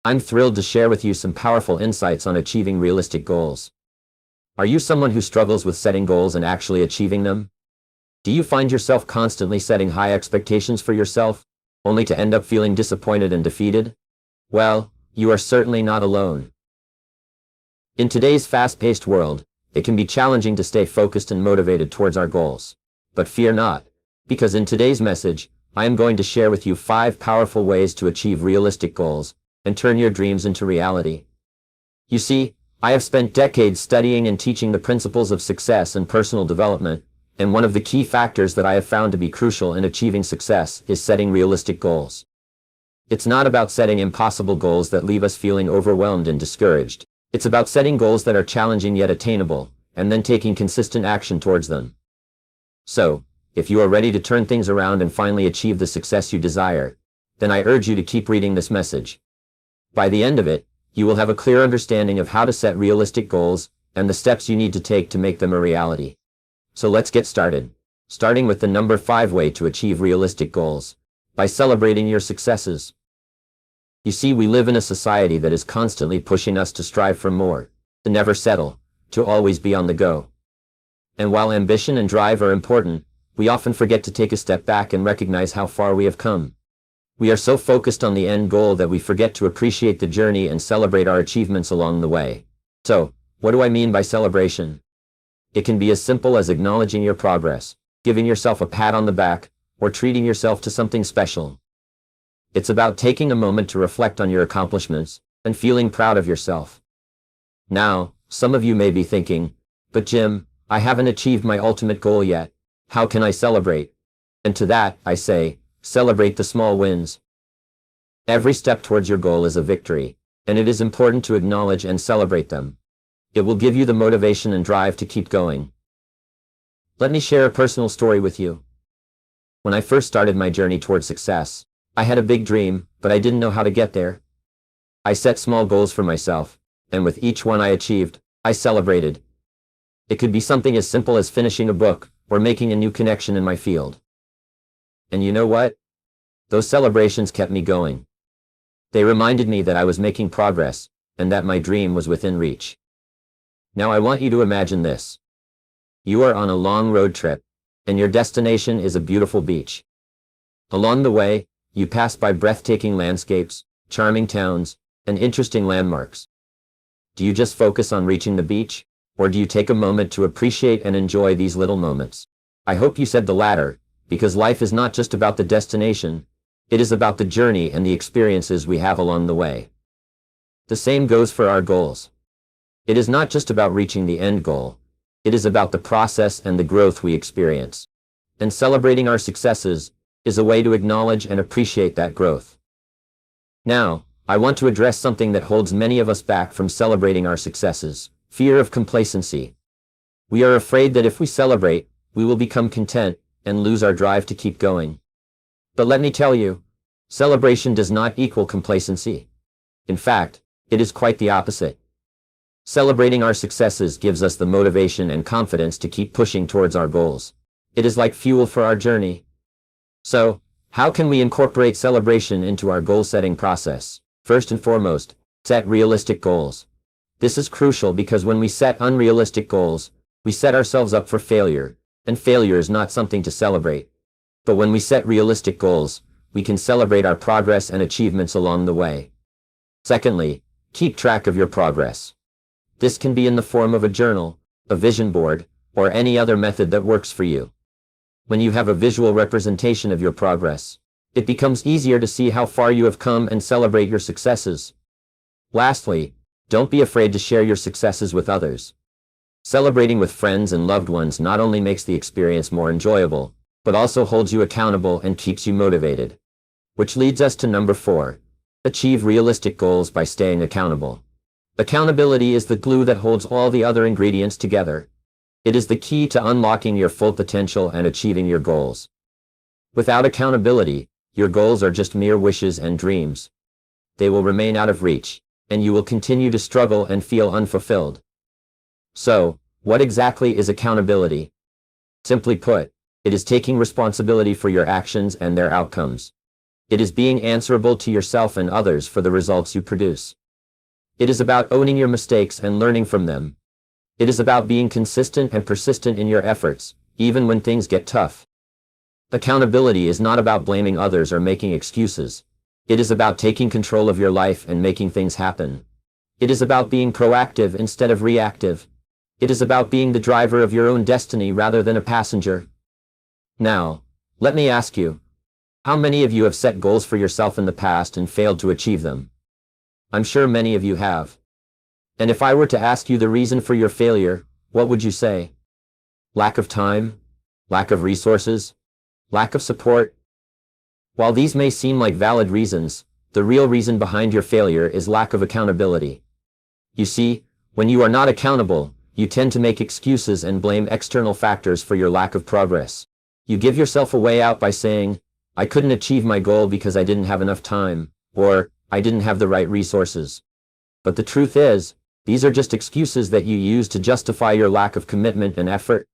I'm thrilled to share with you some powerful insights on achieving realistic goals. Are you someone who struggles with setting goals and actually achieving them? Do you find yourself constantly setting high expectations for yourself, only to end up feeling disappointed and defeated? Well, you are certainly not alone. In today's fast-paced world, it can be challenging to stay focused and motivated towards our goals. But fear not, because in today's message, I am going to share with you 5 powerful ways to achieve realistic goals and turn your dreams into reality. You see, I have spent decades studying and teaching the principles of success and personal development, and one of the key factors that I have found to be crucial in achieving success is setting realistic goals. It's not about setting impossible goals that leave us feeling overwhelmed and discouraged. It's about setting goals that are challenging yet attainable, and then taking consistent action towards them. So, if you are ready to turn things around and finally achieve the success you desire, then I urge you to keep reading this message. By the end of it, you will have a clear understanding of how to set realistic goals and the steps you need to take to make them a reality. So let's get started, starting with the number 5 way to achieve realistic goals, by celebrating your successes. You see, we live in a society that is constantly pushing us to strive for more, to never settle, to always be on the go. And while ambition and drive are important, we often forget to take a step back and recognize how far we have come. We are so focused on the end goal that we forget to appreciate the journey and celebrate our achievements along the way. So, what do I mean by celebration? It can be as simple as acknowledging your progress, giving yourself a pat on the back, or treating yourself to something special. It's about taking a moment to reflect on your accomplishments and feeling proud of yourself. Now, some of you may be thinking, "But Jim, I haven't achieved my ultimate goal yet. How can I celebrate?" And to that, I say, celebrate the small wins. Every step towards your goal is a victory, and it is important to acknowledge and celebrate them. It will give you the motivation and drive to keep going. Let me share a personal story with you. When I first started my journey towards success, I had a big dream, but I didn't know how to get there. I set small goals for myself, and with each one I achieved, I celebrated. It could be something as simple as finishing a book, or making a new connection in my field. And you know what? Those celebrations kept me going. They reminded me that I was making progress, and that my dream was within reach. Now I want you to imagine this. You are on a long road trip, and your destination is a beautiful beach. Along the way, you pass by breathtaking landscapes, charming towns, and interesting landmarks. Do you just focus on reaching the beach, or do you take a moment to appreciate and enjoy these little moments? I hope you said the latter, because life is not just about the destination, it is about the journey and the experiences we have along the way. The same goes for our goals. It is not just about reaching the end goal, it is about the process and the growth we experience. And celebrating our successes is a way to acknowledge and appreciate that growth. Now, I want to address something that holds many of us back from celebrating our successes: fear of complacency. We are afraid that if we celebrate, we will become content and lose our drive to keep going. But let me tell you, celebration does not equal complacency. In fact, it is quite the opposite. Celebrating our successes gives us the motivation and confidence to keep pushing towards our goals. It is like fuel for our journey. So, how can we incorporate celebration into our goal-setting process? First and foremost, set realistic goals. This is crucial because when we set unrealistic goals, we set ourselves up for failure, and failure is not something to celebrate. But when we set realistic goals, we can celebrate our progress and achievements along the way. Secondly, keep track of your progress. This can be in the form of a journal, a vision board, or any other method that works for you. When you have a visual representation of your progress, it becomes easier to see how far you have come and celebrate your successes. Lastly, don't be afraid to share your successes with others. Celebrating with friends and loved ones not only makes the experience more enjoyable, but also holds you accountable and keeps you motivated. Which leads us to number 4. Achieve realistic goals by staying accountable. Accountability is the glue that holds all the other ingredients together. It is the key to unlocking your full potential and achieving your goals. Without accountability, your goals are just mere wishes and dreams. They will remain out of reach, and you will continue to struggle and feel unfulfilled. So, what exactly is accountability? Simply put, it is taking responsibility for your actions and their outcomes. It is being answerable to yourself and others for the results you produce. It is about owning your mistakes and learning from them. It is about being consistent and persistent in your efforts, even when things get tough. Accountability is not about blaming others or making excuses. It is about taking control of your life and making things happen. It is about being proactive instead of reactive. It is about being the driver of your own destiny rather than a passenger. Now, let me ask you, how many of you have set goals for yourself in the past and failed to achieve them? I'm sure many of you have. And if I were to ask you the reason for your failure, what would you say? Lack of time? Lack of resources? Lack of support? While these may seem like valid reasons, the real reason behind your failure is lack of accountability. You see, when you are not accountable, you tend to make excuses and blame external factors for your lack of progress. You give yourself a way out by saying, I couldn't achieve my goal because I didn't have enough time, or I didn't have the right resources. But the truth is, these are just excuses that you use to justify your lack of commitment and effort.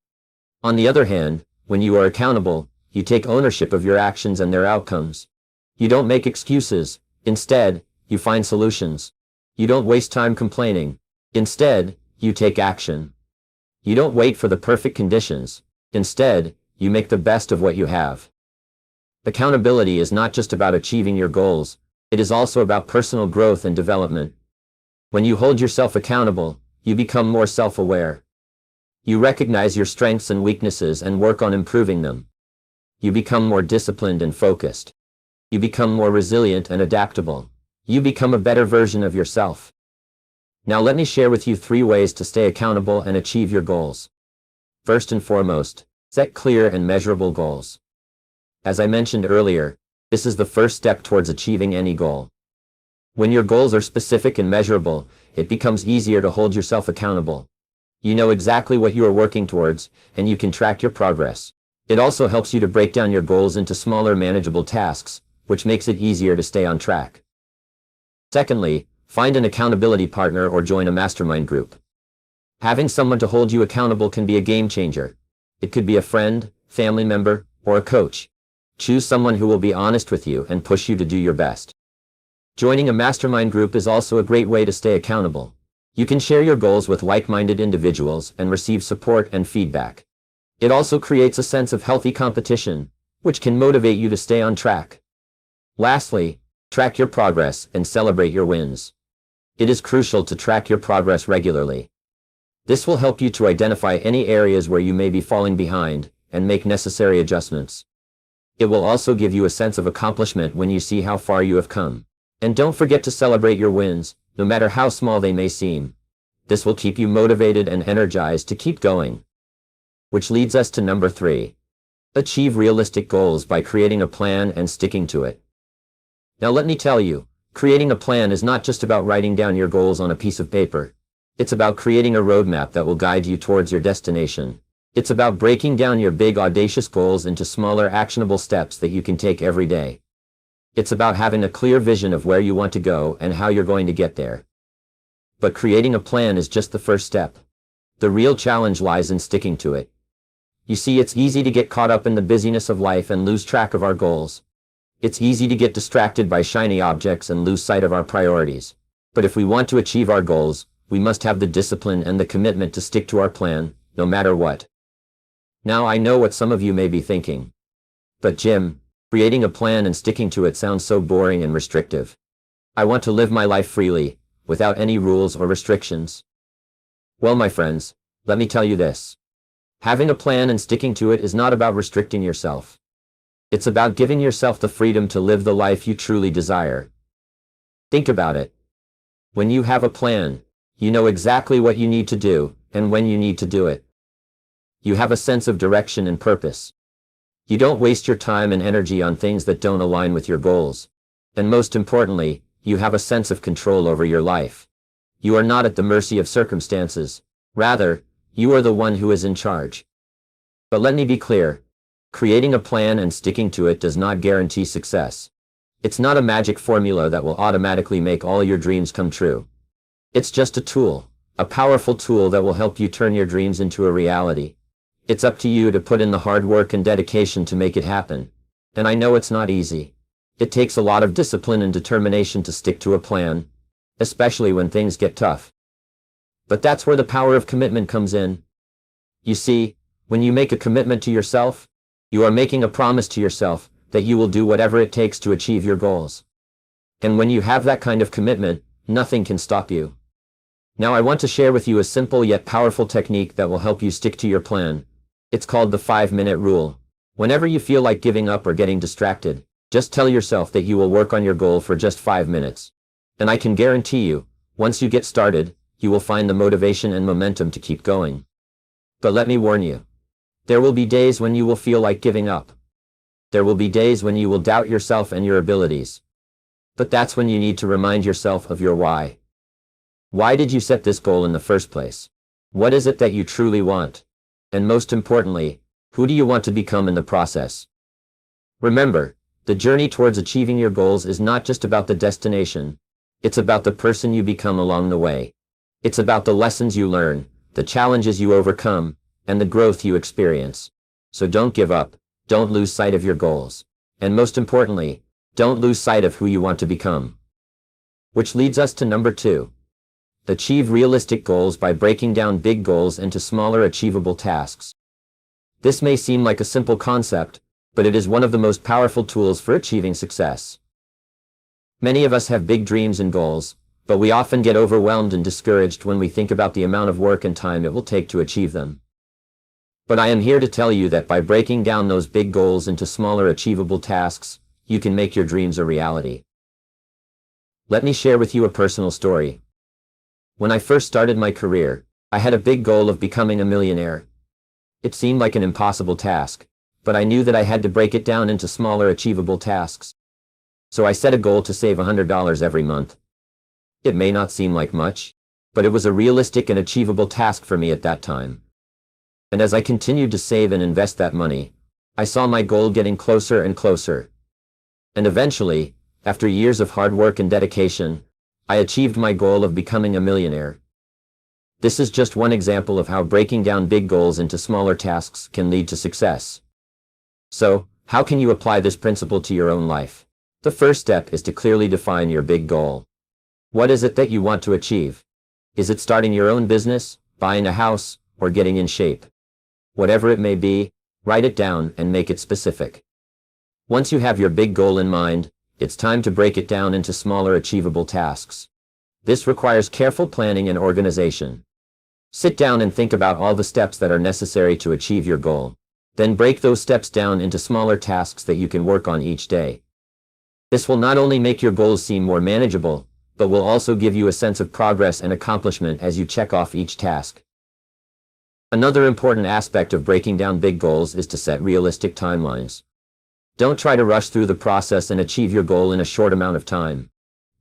On the other hand, when you are accountable, you take ownership of your actions and their outcomes. You don't make excuses. Instead, you find solutions. You don't waste time complaining. Instead, you take action. You don't wait for the perfect conditions. Instead, you make the best of what you have. Accountability is not just about achieving your goals, it is also about personal growth and development. When you hold yourself accountable, you become more self-aware. You recognize your strengths and weaknesses and work on improving them. You become more disciplined and focused. You become more resilient and adaptable. You become a better version of yourself. Now let me share with you 3 ways to stay accountable and achieve your goals. First and foremost, set clear and measurable goals. As I mentioned earlier, this is the first step towards achieving any goal. When your goals are specific and measurable, it becomes easier to hold yourself accountable. You know exactly what you are working towards, and you can track your progress. It also helps you to break down your goals into smaller manageable tasks, which makes it easier to stay on track. Secondly, find an accountability partner or join a mastermind group. Having someone to hold you accountable can be a game changer. It could be a friend, family member, or a coach. Choose someone who will be honest with you and push you to do your best. Joining a mastermind group is also a great way to stay accountable. You can share your goals with like-minded individuals and receive support and feedback. It also creates a sense of healthy competition, which can motivate you to stay on track. Lastly, track your progress and celebrate your wins. It is crucial to track your progress regularly. This will help you to identify any areas where you may be falling behind and make necessary adjustments. It will also give you a sense of accomplishment when you see how far you have come. And don't forget to celebrate your wins, no matter how small they may seem. This will keep you motivated and energized to keep going. Which leads us to number 3. Achieve realistic goals by creating a plan and sticking to it. Now let me tell you, creating a plan is not just about writing down your goals on a piece of paper. It's about creating a roadmap that will guide you towards your destination. It's about breaking down your big audacious goals into smaller actionable steps that you can take every day. It's about having a clear vision of where you want to go and how you're going to get there. But creating a plan is just the first step. The real challenge lies in sticking to it. You see, it's easy to get caught up in the busyness of life and lose track of our goals. It's easy to get distracted by shiny objects and lose sight of our priorities. But if we want to achieve our goals, we must have the discipline and the commitment to stick to our plan, no matter what. Now I know what some of you may be thinking. But Jim, creating a plan and sticking to it sounds so boring and restrictive. I want to live my life freely, without any rules or restrictions. Well, my friends, let me tell you this. Having a plan and sticking to it is not about restricting yourself. It's about giving yourself the freedom to live the life you truly desire. Think about it. When you have a plan, you know exactly what you need to do, and when you need to do it. You have a sense of direction and purpose. You don't waste your time and energy on things that don't align with your goals. And most importantly, you have a sense of control over your life. You are not at the mercy of circumstances. Rather, you are the one who is in charge. But let me be clear. Creating a plan and sticking to it does not guarantee success. It's not a magic formula that will automatically make all your dreams come true. It's just a tool, a powerful tool that will help you turn your dreams into a reality. It's up to you to put in the hard work and dedication to make it happen. And I know it's not easy. It takes a lot of discipline and determination to stick to a plan, especially when things get tough. But that's where the power of commitment comes in. You see, when you make a commitment to yourself, you are making a promise to yourself that you will do whatever it takes to achieve your goals. And when you have that kind of commitment, nothing can stop you. Now I want to share with you a simple yet powerful technique that will help you stick to your plan. It's called the 5-minute rule. Whenever you feel like giving up or getting distracted, just tell yourself that you will work on your goal for just 5 minutes. And I can guarantee you, once you get started, you will find the motivation and momentum to keep going. But let me warn you. There will be days when you will feel like giving up. There will be days when you will doubt yourself and your abilities. But that's when you need to remind yourself of your why. Why did you set this goal in the first place? What is it that you truly want? And most importantly, who do you want to become in the process? Remember, the journey towards achieving your goals is not just about the destination. It's about the person you become along the way. It's about the lessons you learn, the challenges you overcome, and the growth you experience. So don't give up, don't lose sight of your goals. And most importantly, don't lose sight of who you want to become. Which leads us to number 2. Achieve realistic goals by breaking down big goals into smaller achievable tasks. This may seem like a simple concept, but it is one of the most powerful tools for achieving success. Many of us have big dreams and goals, but we often get overwhelmed and discouraged when we think about the amount of work and time it will take to achieve them. But I am here to tell you that by breaking down those big goals into smaller achievable tasks, you can make your dreams a reality. Let me share with you a personal story. When I first started my career, I had a big goal of becoming a millionaire. It seemed like an impossible task, but I knew that I had to break it down into smaller achievable tasks. So I set a goal to save $100 every month. It may not seem like much, but it was a realistic and achievable task for me at that time. And as I continued to save and invest that money, I saw my goal getting closer and closer. And eventually, after years of hard work and dedication, I achieved my goal of becoming a millionaire. This is just one example of how breaking down big goals into smaller tasks can lead to success. So, how can you apply this principle to your own life? The first step is to clearly define your big goal. What is it that you want to achieve? Is it starting your own business, buying a house, or getting in shape? Whatever it may be, write it down and make it specific. Once you have your big goal in mind, it's time to break it down into smaller achievable tasks. This requires careful planning and organization. Sit down and think about all the steps that are necessary to achieve your goal. Then break those steps down into smaller tasks that you can work on each day. This will not only make your goals seem more manageable, but will also give you a sense of progress and accomplishment as you check off each task. Another important aspect of breaking down big goals is to set realistic timelines. Don't try to rush through the process and achieve your goal in a short amount of time.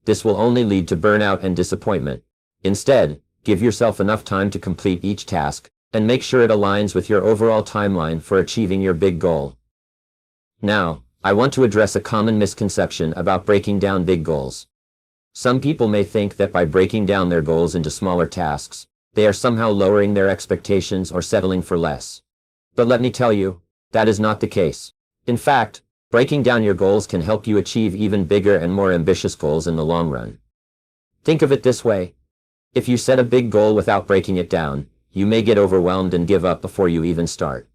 This will only lead to burnout and disappointment. Instead, give yourself enough time to complete each task, and make sure it aligns with your overall timeline for achieving your big goal. Now, I want to address a common misconception about breaking down big goals. Some people may think that by breaking down their goals into smaller tasks, they are somehow lowering their expectations or settling for less. But let me tell you, that is not the case. In fact, breaking down your goals can help you achieve even bigger and more ambitious goals in the long run. Think of it this way. If you set a big goal without breaking it down, you may get overwhelmed and give up before you even start.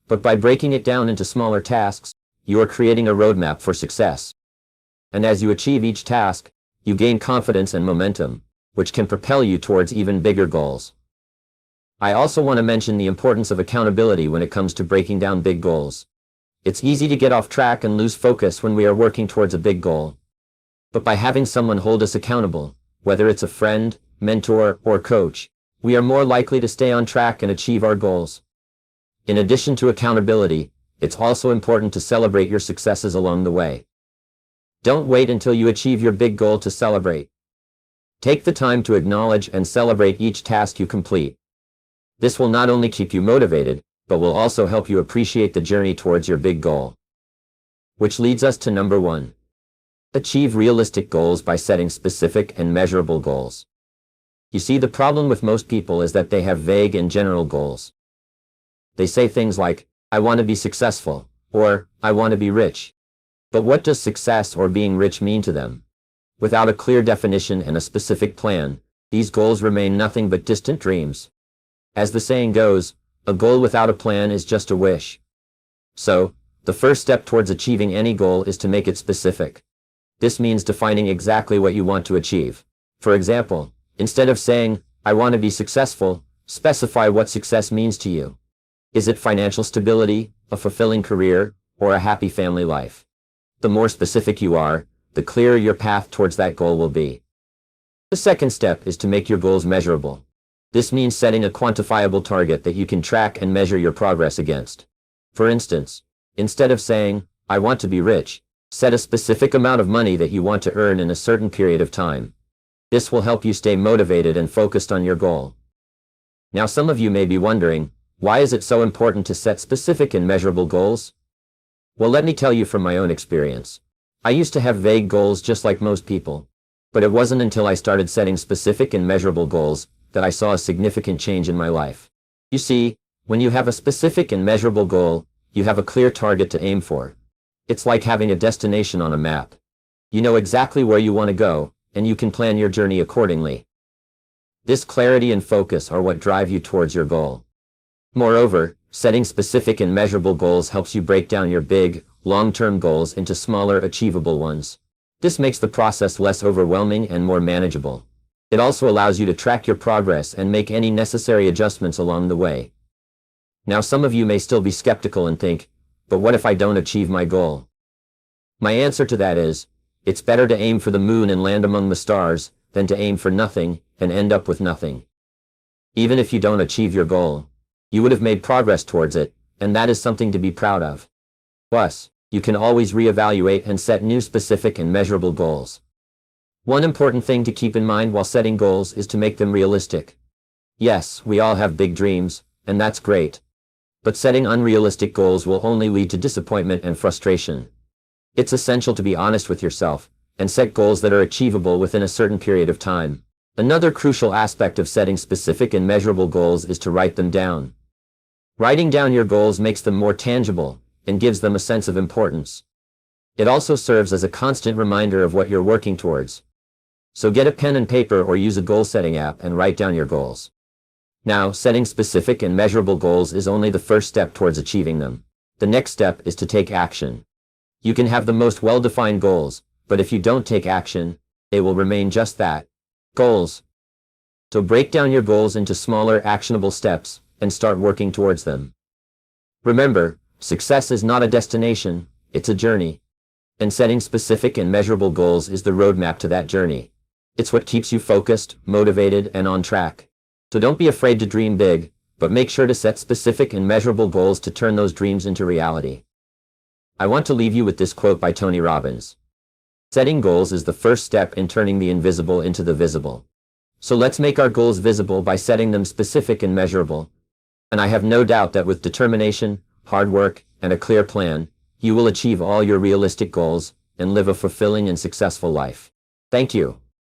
But by breaking it down into smaller tasks, you are creating a roadmap for success. And as you achieve each task, you gain confidence and momentum, which can propel you towards even bigger goals. I also want to mention the importance of accountability when it comes to breaking down big goals. It's easy to get off track and lose focus when we are working towards a big goal. But by having someone hold us accountable, whether it's a friend, mentor, or coach, we are more likely to stay on track and achieve our goals. In addition to accountability, it's also important to celebrate your successes along the way. Don't wait until you achieve your big goal to celebrate. Take the time to acknowledge and celebrate each task you complete. This will not only keep you motivated, but will also help you appreciate the journey towards your big goal. Which leads us to number 1. Achieve realistic goals by setting specific and measurable goals. You see, the problem with most people is that they have vague and general goals. They say things like, I want to be successful, or I want to be rich. But what does success or being rich mean to them? Without a clear definition and a specific plan, these goals remain nothing but distant dreams. As the saying goes, a goal without a plan is just a wish. So, the first step towards achieving any goal is to make it specific. This means defining exactly what you want to achieve. For example, instead of saying, "I want to be successful," specify what success means to you. Is it financial stability, a fulfilling career, or a happy family life? The more specific you are, the clearer your path towards that goal will be. The second step is to make your goals measurable. This means setting a quantifiable target that you can track and measure your progress against. For instance, instead of saying, "I want to be rich," set a specific amount of money that you want to earn in a certain period of time. This will help you stay motivated and focused on your goal. Now some of you may be wondering, why is it so important to set specific and measurable goals? Well, let me tell you from my own experience. I used to have vague goals just like most people. But it wasn't until I started setting specific and measurable goals that I saw a significant change in my life. You see, when you have a specific and measurable goal, you have a clear target to aim for. It's like having a destination on a map. You know exactly where you want to go, and you can plan your journey accordingly. This clarity and focus are what drive you towards your goal. Moreover, setting specific and measurable goals helps you break down your big, long-term goals into smaller, achievable ones. This makes the process less overwhelming and more manageable. It also allows you to track your progress and make any necessary adjustments along the way. Now some of you may still be skeptical and think, but what if I don't achieve my goal? My answer to that is, it's better to aim for the moon and land among the stars, than to aim for nothing and end up with nothing. Even if you don't achieve your goal, you would have made progress towards it, and that is something to be proud of. Plus, you can always reevaluate and set new specific and measurable goals. One important thing to keep in mind while setting goals is to make them realistic. Yes, we all have big dreams, and that's great. But setting unrealistic goals will only lead to disappointment and frustration. It's essential to be honest with yourself, and set goals that are achievable within a certain period of time. Another crucial aspect of setting specific and measurable goals is to write them down. Writing down your goals makes them more tangible, and gives them a sense of importance. It also serves as a constant reminder of what you're working towards. So get a pen and paper or use a goal-setting app and write down your goals. Now, setting specific and measurable goals is only the first step towards achieving them. The next step is to take action. You can have the most well-defined goals, but if you don't take action, they will remain just that, goals. So break down your goals into smaller, actionable steps, and start working towards them. Remember, success is not a destination, it's a journey. And setting specific and measurable goals is the roadmap to that journey. It's what keeps you focused, motivated, and on track. So don't be afraid to dream big, but make sure to set specific and measurable goals to turn those dreams into reality. I want to leave you with this quote by Tony Robbins. Setting goals is the first step in turning the invisible into the visible. So let's make our goals visible by setting them specific and measurable. And I have no doubt that with determination, hard work, and a clear plan, you will achieve all your realistic goals and live a fulfilling and successful life. Thank you.